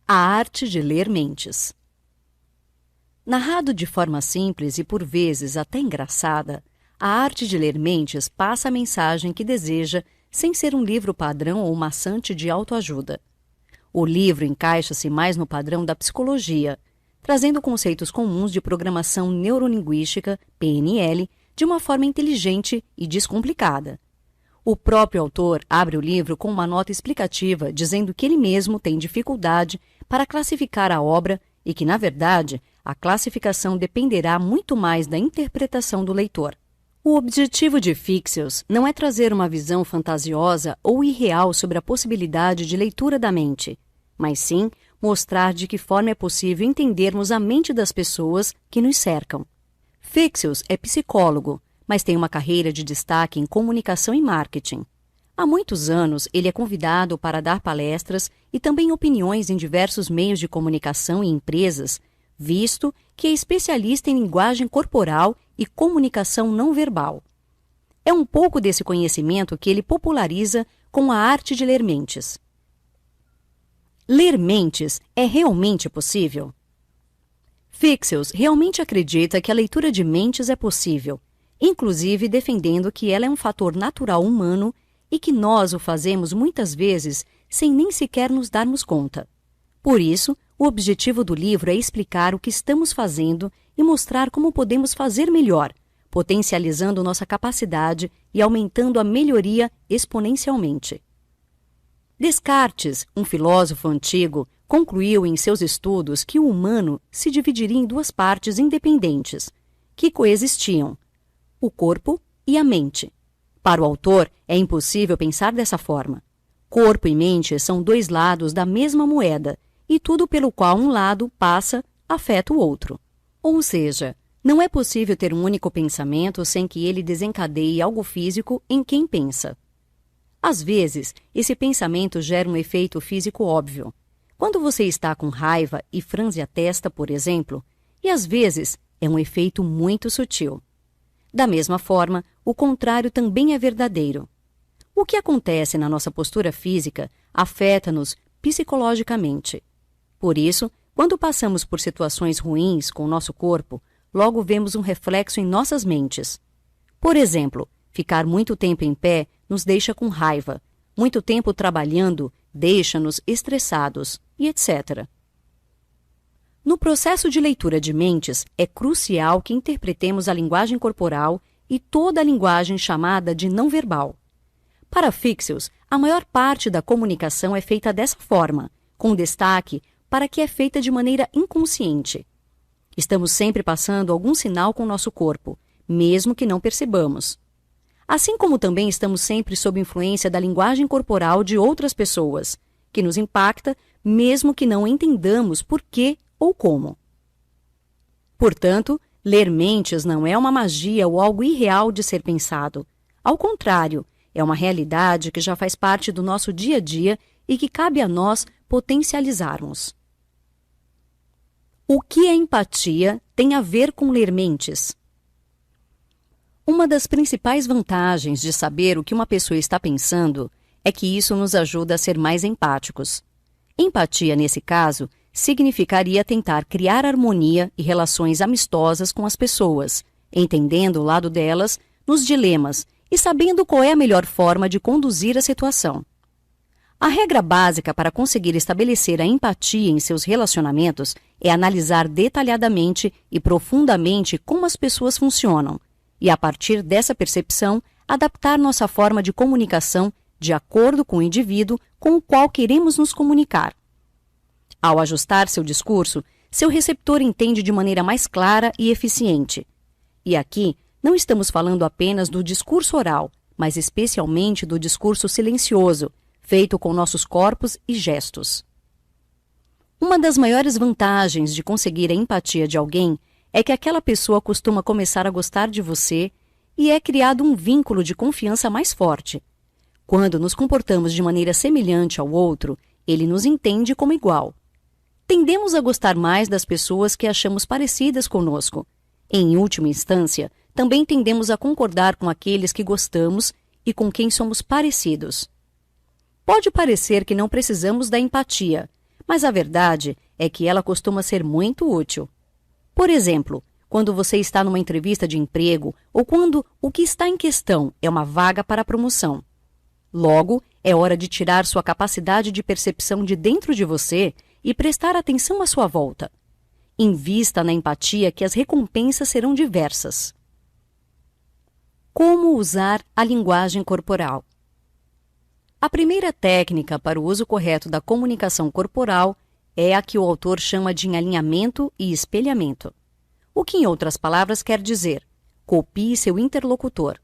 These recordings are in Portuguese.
A arte de ler mentes. Narrado de forma simples e por vezes até engraçada, A arte de ler mentes passa a mensagem que deseja sem ser um livro padrão ou maçante de autoajuda. O livro encaixa-se mais no padrão da psicologia, trazendo conceitos comuns de programação neurolinguística, PNL, de uma forma inteligente e descomplicada. O próprio autor abre o livro com uma nota explicativa dizendo que ele mesmo tem dificuldade para classificar a obra e que, na verdade, a classificação dependerá muito mais da interpretação do leitor. O objetivo de Fixios não é trazer uma visão fantasiosa ou irreal sobre a possibilidade de leitura da mente, mas sim mostrar de que forma é possível entendermos a mente das pessoas que nos cercam. Fixios é psicólogo, mas tem uma carreira de destaque em comunicação e marketing. Há muitos anos, ele é convidado para dar palestras e também opiniões em diversos meios de comunicação e empresas, visto que é especialista em linguagem corporal e comunicação não verbal. É um pouco desse conhecimento que ele populariza com a arte de ler mentes. Ler mentes é realmente possível? Fixios realmente acredita que a leitura de mentes é possível, inclusive defendendo que ela é um fator natural humano e que nós o fazemos muitas vezes sem nem sequer nos darmos conta. Por isso, o objetivo do livro é explicar o que estamos fazendo e mostrar como podemos fazer melhor, potencializando nossa capacidade e aumentando a melhoria exponencialmente. Descartes, um filósofo antigo, concluiu em seus estudos que o humano se dividiria em duas partes independentes, que coexistiam: o corpo e a mente. Para o autor, é impossível pensar dessa forma. Corpo e mente são dois lados da mesma moeda, e tudo pelo qual um lado passa afeta o outro. Ou seja, não é possível ter um único pensamento sem que ele desencadeie algo físico em quem pensa. Às vezes, esse pensamento gera um efeito físico óbvio. Quando você está com raiva e franze a testa, por exemplo, e às vezes é um efeito muito sutil. Da mesma forma, o contrário também é verdadeiro. O que acontece na nossa postura física afeta-nos psicologicamente. Por isso, quando passamos por situações ruins com o nosso corpo, logo vemos um reflexo em nossas mentes. Por exemplo, ficar muito tempo em pé nos deixa com raiva, muito tempo trabalhando deixa-nos estressados, e etc. No processo de leitura de mentes, é crucial que interpretemos a linguagem corporal e toda a linguagem chamada de não verbal. Para Fixios, a maior parte da comunicação é feita dessa forma, com destaque para que é feita de maneira inconsciente. Estamos sempre passando algum sinal com nosso corpo, mesmo que não percebamos. Assim como também estamos sempre sob influência da linguagem corporal de outras pessoas, que nos impacta, mesmo que não entendamos por quê ou como. Portanto, ler mentes não é uma magia ou algo irreal de ser pensado. Ao contrário, é uma realidade que já faz parte do nosso dia a dia e que cabe a nós potencializarmos. O que a empatia tem a ver com ler mentes? Uma das principais vantagens de saber o que uma pessoa está pensando é que isso nos ajuda a ser mais empáticos. Empatia, nesse caso, significaria tentar criar harmonia e relações amistosas com as pessoas, entendendo o lado delas nos dilemas e sabendo qual é a melhor forma de conduzir a situação. A regra básica para conseguir estabelecer a empatia em seus relacionamentos é analisar detalhadamente e profundamente como as pessoas funcionam e, a partir dessa percepção, adaptar nossa forma de comunicação de acordo com o indivíduo com o qual queremos nos comunicar. Ao ajustar seu discurso, seu receptor entende de maneira mais clara e eficiente. E aqui, não estamos falando apenas do discurso oral, mas especialmente do discurso silencioso, feito com nossos corpos e gestos. Uma das maiores vantagens de conseguir a empatia de alguém é que aquela pessoa costuma começar a gostar de você e é criado um vínculo de confiança mais forte. Quando nos comportamos de maneira semelhante ao outro, ele nos entende como igual. Tendemos a gostar mais das pessoas que achamos parecidas conosco. Em última instância, também tendemos a concordar com aqueles que gostamos e com quem somos parecidos. Pode parecer que não precisamos da empatia, mas a verdade é que ela costuma ser muito útil. Por exemplo, quando você está numa entrevista de emprego ou quando o que está em questão é uma vaga para promoção. Logo, é hora de tirar sua capacidade de percepção de dentro de você e prestar atenção à sua volta. Invista na empatia que as recompensas serão diversas. Como usar a linguagem corporal? A primeira técnica para o uso correto da comunicação corporal é a que o autor chama de alinhamento e espelhamento. O que, em outras palavras, quer dizer: copie seu interlocutor.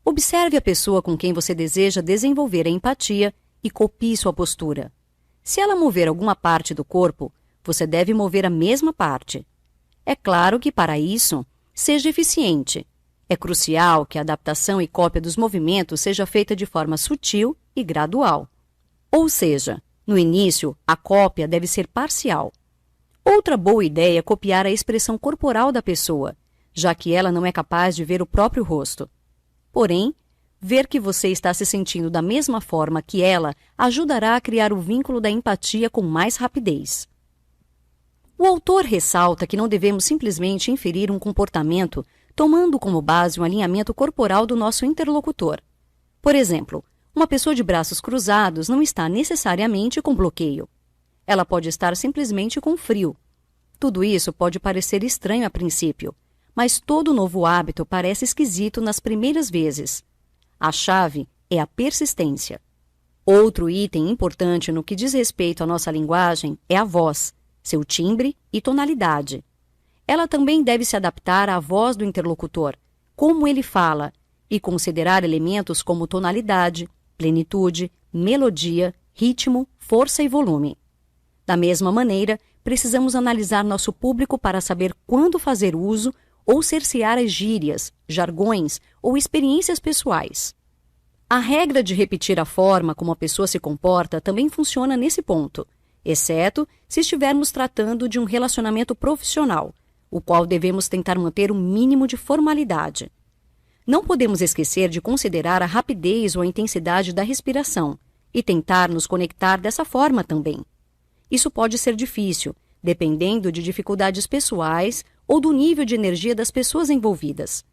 Observe a pessoa com quem você deseja desenvolver a empatia e copie sua postura. Se ela mover alguma parte do corpo, você deve mover a mesma parte. É claro que, para isso, seja eficiente. É crucial que a adaptação e cópia dos movimentos seja feita de forma sutil e gradual. Ou seja, no início, a cópia deve ser parcial. Outra boa ideia é copiar a expressão corporal da pessoa, já que ela não é capaz de ver o próprio rosto. Porém, ver que você está se sentindo da mesma forma que ela ajudará a criar o vínculo da empatia com mais rapidez. O autor ressalta que não devemos simplesmente inferir um comportamento tomando como base um alinhamento corporal do nosso interlocutor. Por exemplo, uma pessoa de braços cruzados não está necessariamente com bloqueio. Ela pode estar simplesmente com frio. Tudo isso pode parecer estranho a princípio, mas todo novo hábito parece esquisito nas primeiras vezes. A chave é a persistência. Outro item importante no que diz respeito à nossa linguagem é a voz, seu timbre e tonalidade. Ela também deve se adaptar à voz do interlocutor, como ele fala, e considerar elementos como tonalidade, plenitude, melodia, ritmo, força e volume. Da mesma maneira, precisamos analisar nosso público para saber quando fazer uso ou cercear as gírias, jargões ou experiências pessoais. A regra de repetir a forma como a pessoa se comporta também funciona nesse ponto, exceto se estivermos tratando de um relacionamento profissional, o qual devemos tentar manter um mínimo de formalidade. Não podemos esquecer de considerar a rapidez ou a intensidade da respiração e tentar nos conectar dessa forma também. Isso pode ser difícil, dependendo de dificuldades pessoais ou do nível de energia das pessoas envolvidas.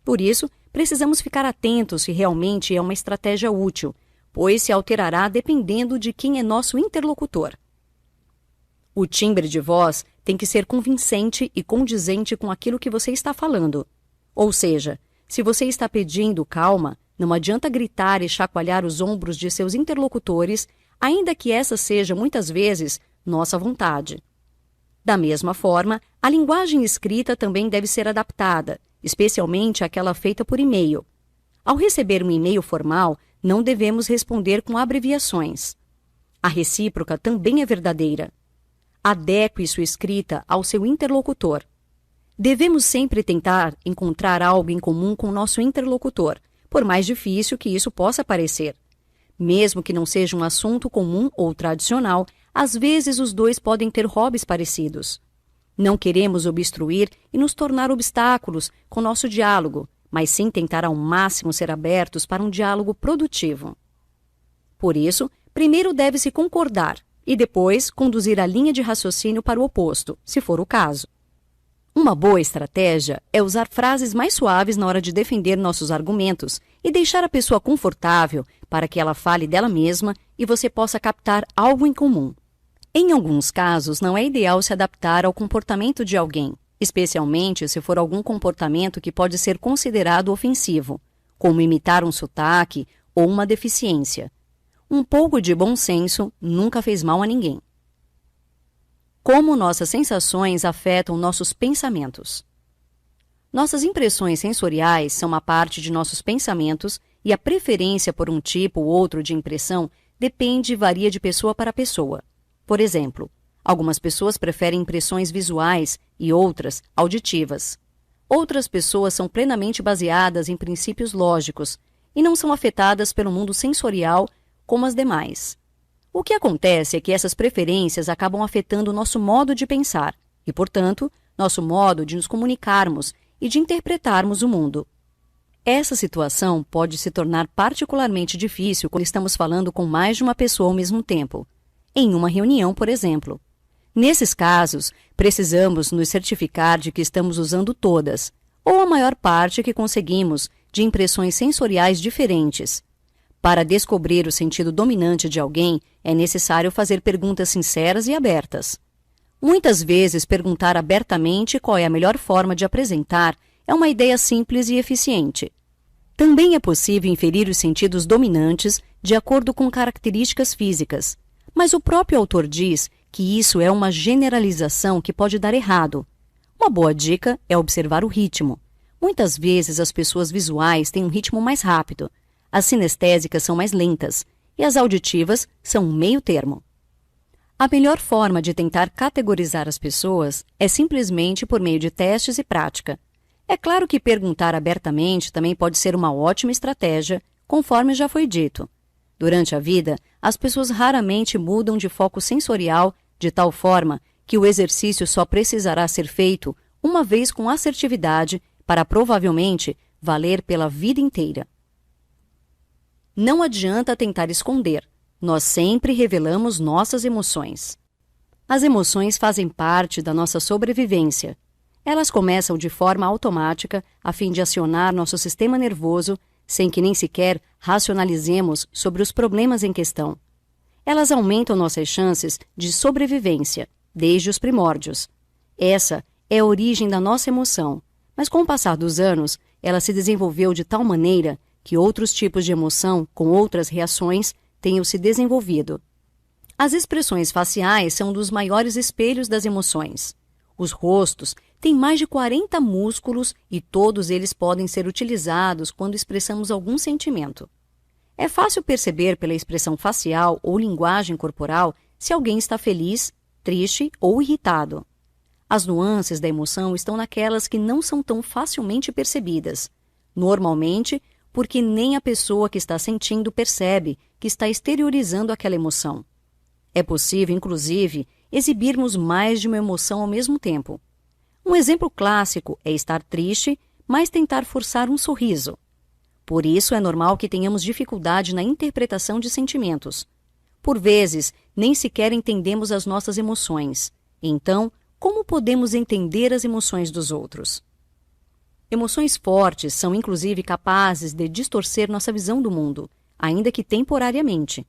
Por isso, precisamos ficar atentos se realmente é uma estratégia útil, pois se alterará dependendo de quem é nosso interlocutor. O timbre de voz tem que ser convincente e condizente com aquilo que você está falando. Ou seja, se você está pedindo calma, não adianta gritar e chacoalhar os ombros de seus interlocutores, ainda que essa seja, muitas vezes, nossa vontade. Da mesma forma, a linguagem escrita também deve ser adaptada, especialmente aquela feita por e-mail. Ao receber um e-mail formal, não devemos responder com abreviações. A recíproca também é verdadeira. Adeque sua escrita ao seu interlocutor. Devemos sempre tentar encontrar algo em comum com o nosso interlocutor, por mais difícil que isso possa parecer. Mesmo que não seja um assunto comum ou tradicional, às vezes os dois podem ter hobbies parecidos. Não queremos obstruir e nos tornar obstáculos com nosso diálogo, mas sim tentar ao máximo ser abertos para um diálogo produtivo. Por isso, primeiro deve-se concordar e depois conduzir a linha de raciocínio para o oposto, se for o caso. Uma boa estratégia é usar frases mais suaves na hora de defender nossos argumentos e deixar a pessoa confortável para que ela fale dela mesma e você possa captar algo em comum. Em alguns casos, não é ideal se adaptar ao comportamento de alguém, especialmente se for algum comportamento que pode ser considerado ofensivo, como imitar um sotaque ou uma deficiência. Um pouco de bom senso nunca fez mal a ninguém. Como nossas sensações afetam nossos pensamentos. Nossas impressões sensoriais são uma parte de nossos pensamentos e a preferência por um tipo ou outro de impressão depende e varia de pessoa para pessoa. Por exemplo, algumas pessoas preferem impressões visuais e outras auditivas. Outras pessoas são plenamente baseadas em princípios lógicos e não são afetadas pelo mundo sensorial como as demais. O que acontece é que essas preferências acabam afetando o nosso modo de pensar e, portanto, nosso modo de nos comunicarmos e de interpretarmos o mundo. Essa situação pode se tornar particularmente difícil quando estamos falando com mais de uma pessoa ao mesmo tempo. em uma reunião, por exemplo. Nesses casos, precisamos nos certificar de que estamos usando todas, ou a maior parte que conseguimos, de impressões sensoriais diferentes. Para descobrir o sentido dominante de alguém, é necessário fazer perguntas sinceras e abertas. Muitas vezes, perguntar abertamente qual é a melhor forma de apresentar é uma ideia simples e eficiente. Também é possível inferir os sentidos dominantes de acordo com características físicas, mas o próprio autor diz que isso é uma generalização que pode dar errado. Uma boa dica é observar o ritmo. Muitas vezes as pessoas visuais têm um ritmo mais rápido, as sinestésicas são mais lentas e as auditivas são um meio termo. A melhor forma de tentar categorizar as pessoas é simplesmente por meio de testes e prática. É claro que perguntar abertamente também pode ser uma ótima estratégia, conforme já foi dito. Durante a vida, as pessoas raramente mudam de foco sensorial de tal forma que o exercício só precisará ser feito uma vez com assertividade para provavelmente valer pela vida inteira. Não adianta tentar esconder. Nós sempre revelamos nossas emoções. As emoções fazem parte da nossa sobrevivência. Elas começam de forma automática a fim de acionar nosso sistema nervoso sem que nem sequer racionalizemos sobre os problemas em questão. Elas aumentam nossas chances de sobrevivência, desde os primórdios. Essa é a origem da nossa emoção, mas com o passar dos anos, ela se desenvolveu de tal maneira que outros tipos de emoção com outras reações tenham se desenvolvido. As expressões faciais são um dos maiores espelhos das emoções. Os rostos têm mais de 40 músculos e todos eles podem ser utilizados quando expressamos algum sentimento. É fácil perceber pela expressão facial ou linguagem corporal se alguém está feliz, triste ou irritado. As nuances da emoção estão naquelas que não são tão facilmente percebidas, normalmente porque nem a pessoa que está sentindo percebe que está exteriorizando aquela emoção. É possível, inclusive, exibirmos mais de uma emoção ao mesmo tempo. Um exemplo clássico é estar triste, mas tentar forçar um sorriso. Por isso, é normal que tenhamos dificuldade na interpretação de sentimentos. Por vezes, nem sequer entendemos as nossas emoções. Então, como podemos entender as emoções dos outros? Emoções fortes são, inclusive, capazes de distorcer nossa visão do mundo, ainda que temporariamente.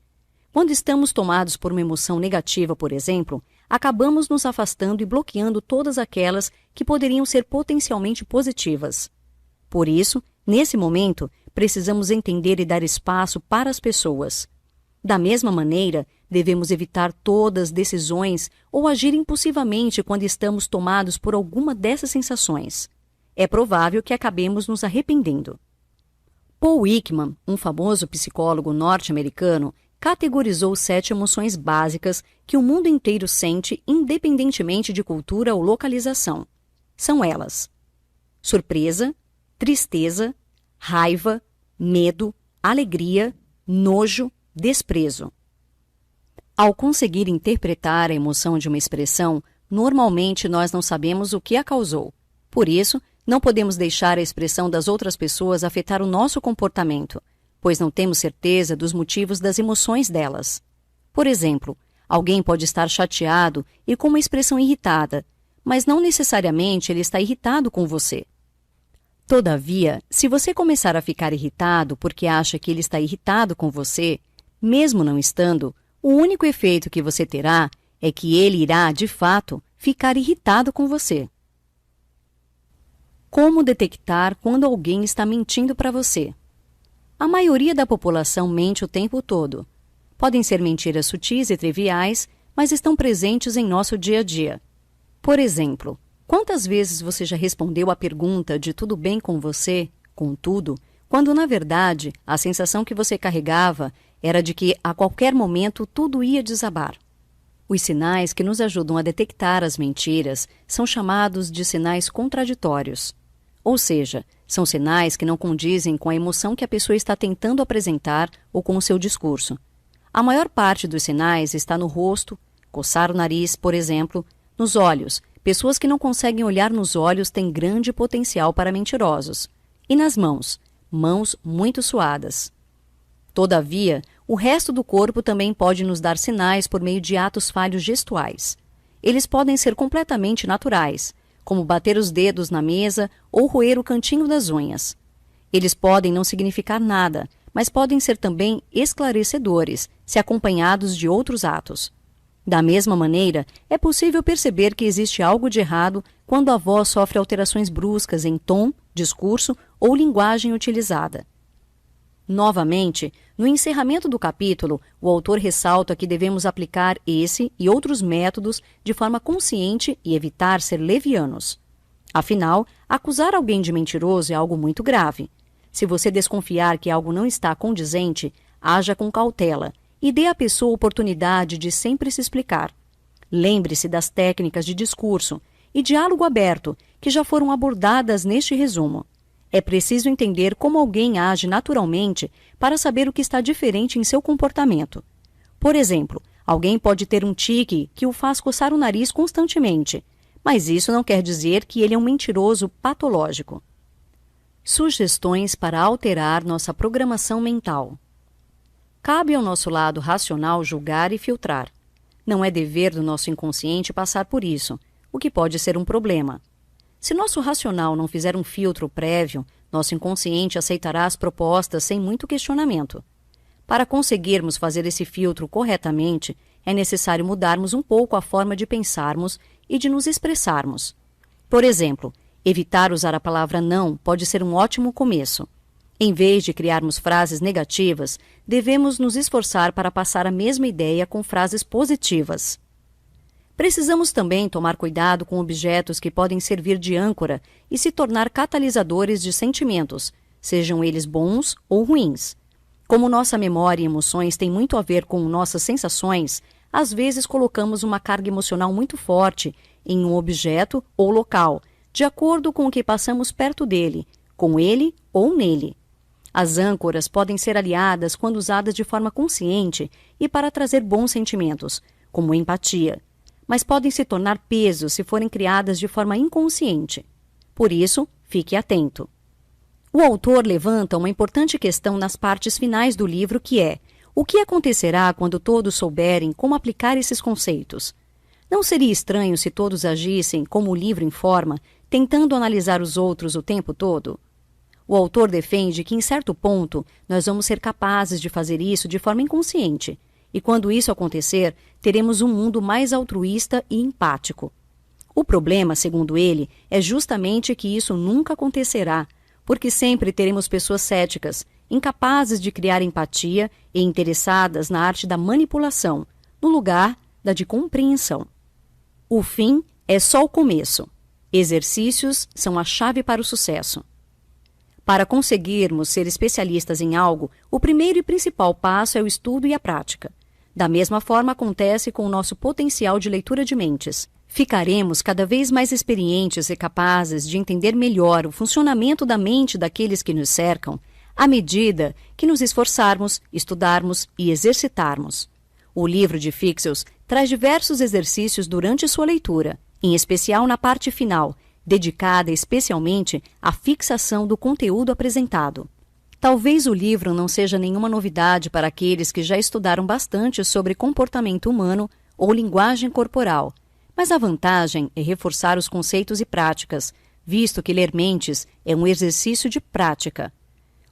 Quando estamos tomados por uma emoção negativa, por exemplo, acabamos nos afastando e bloqueando todas aquelas que poderiam ser potencialmente positivas. Por isso, nesse momento, precisamos entender e dar espaço para as pessoas. Da mesma maneira, devemos evitar todas decisões ou agir impulsivamente quando estamos tomados por alguma dessas sensações. É provável que acabemos nos arrependendo. Paul Ekman, um famoso psicólogo norte-americano, categorizou 7 emoções básicas que o mundo inteiro sente independentemente de cultura ou localização. São elas: surpresa, tristeza, raiva, medo, alegria, nojo, desprezo. Ao conseguir interpretar a emoção de uma expressão, normalmente nós não sabemos o que a causou. Por isso, não podemos deixar a expressão das outras pessoas afetar o nosso comportamento, pois não temos certeza dos motivos das emoções delas. Por exemplo, alguém pode estar chateado e com uma expressão irritada, mas não necessariamente ele está irritado com você. Todavia, se você começar a ficar irritado porque acha que ele está irritado com você, mesmo não estando, o único efeito que você terá é que ele irá, de fato, ficar irritado com você. Como detectar quando alguém está mentindo para você? A maioria da população mente o tempo todo. Podem ser mentiras sutis e triviais, mas estão presentes em nosso dia a dia. Por exemplo, quantas vezes você já respondeu à pergunta de tudo bem com você, com tudo, quando na verdade a sensação que você carregava era de que a qualquer momento tudo ia desabar? Os sinais que nos ajudam a detectar as mentiras são chamados de sinais contraditórios. Ou seja, são sinais que não condizem com a emoção que a pessoa está tentando apresentar ou com o seu discurso. A maior parte dos sinais está no rosto, coçar o nariz, por exemplo, nos olhos. Pessoas que não conseguem olhar nos olhos têm grande potencial para mentirosos. E nas mãos, mãos muito suadas. Todavia, O resto do corpo também pode nos dar sinais por meio de atos falhos gestuais. Eles podem ser completamente naturais, como bater os dedos na mesa ou roer o cantinho das unhas. Eles podem não significar nada, mas podem ser também esclarecedores, se acompanhados de outros atos. Da mesma maneira, é possível perceber que existe algo de errado quando a voz sofre alterações bruscas em tom, discurso ou linguagem utilizada. Novamente, no encerramento do capítulo, o autor ressalta que devemos aplicar esse e outros métodos de forma consciente e evitar ser levianos. Afinal, acusar alguém de mentiroso é algo muito grave. Se você desconfiar que algo não está condizente, haja com cautela e dê à pessoa a oportunidade de sempre se explicar. Lembre-se das técnicas de discurso e diálogo aberto que já foram abordadas neste resumo. É preciso entender como alguém age naturalmente para saber o que está diferente em seu comportamento. Por exemplo, alguém pode ter um tique que o faz coçar o nariz constantemente, mas isso não quer dizer que ele é um mentiroso patológico. Sugestões para alterar nossa programação mental. Cabe ao nosso lado racional julgar e filtrar. Não é dever do nosso inconsciente passar por isso, o que pode ser um problema. Se nosso racional não fizer um filtro prévio, nosso inconsciente aceitará as propostas sem muito questionamento. Para conseguirmos fazer esse filtro corretamente, é necessário mudarmos um pouco a forma de pensarmos e de nos expressarmos. Por exemplo, evitar usar a palavra não pode ser um ótimo começo. Em vez de criarmos frases negativas, devemos nos esforçar para passar a mesma ideia com frases positivas. Precisamos também tomar cuidado com objetos que podem servir de âncora e se tornar catalisadores de sentimentos, sejam eles bons ou ruins. Como nossa memória e emoções têm muito a ver com nossas sensações, às vezes colocamos uma carga emocional muito forte em um objeto ou local, de acordo com o que passamos perto dele, com ele ou nele. As âncoras podem ser aliadas quando usadas de forma consciente e para trazer bons sentimentos, como empatia, mas podem se tornar peso se forem criadas de forma inconsciente. Por isso, fique atento. O autor levanta uma importante questão nas partes finais do livro, que é: o que acontecerá quando todos souberem como aplicar esses conceitos? Não seria estranho se todos agissem como o livro informa, tentando analisar os outros o tempo todo? O autor defende que, em certo ponto, nós vamos ser capazes de fazer isso de forma inconsciente, e quando isso acontecer, teremos um mundo mais altruísta e empático. O problema, segundo ele, é justamente que isso nunca acontecerá, porque sempre teremos pessoas céticas, incapazes de criar empatia e interessadas na arte da manipulação, no lugar da de compreensão. O fim é só o começo. Exercícios são a chave para o sucesso. Para conseguirmos ser especialistas em algo, o primeiro e principal passo é o estudo e a prática. Da mesma forma acontece com o nosso potencial de leitura de mentes. Ficaremos cada vez mais experientes e capazes de entender melhor o funcionamento da mente daqueles que nos cercam, à medida que nos esforçarmos, estudarmos e exercitarmos. O livro de Fixels traz diversos exercícios durante sua leitura, em especial na parte final, dedicada especialmente à fixação do conteúdo apresentado. Talvez o livro não seja nenhuma novidade para aqueles que já estudaram bastante sobre comportamento humano ou linguagem corporal, mas a vantagem é reforçar os conceitos e práticas, visto que ler mentes é um exercício de prática.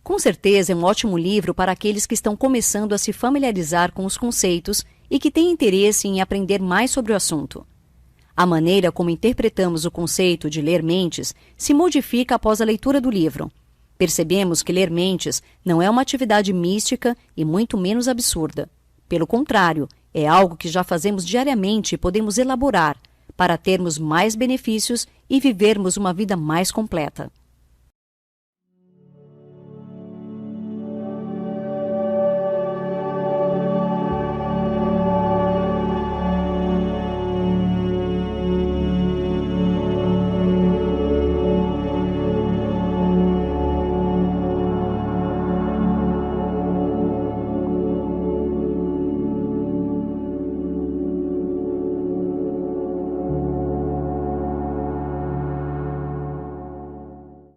Com certeza é um ótimo livro para aqueles que estão começando a se familiarizar com os conceitos e que têm interesse em aprender mais sobre o assunto. A maneira como interpretamos o conceito de ler mentes se modifica após a leitura do livro. Percebemos que ler mentes não é uma atividade mística e muito menos absurda. Pelo contrário, é algo que já fazemos diariamente e podemos elaborar para termos mais benefícios e vivermos uma vida mais completa.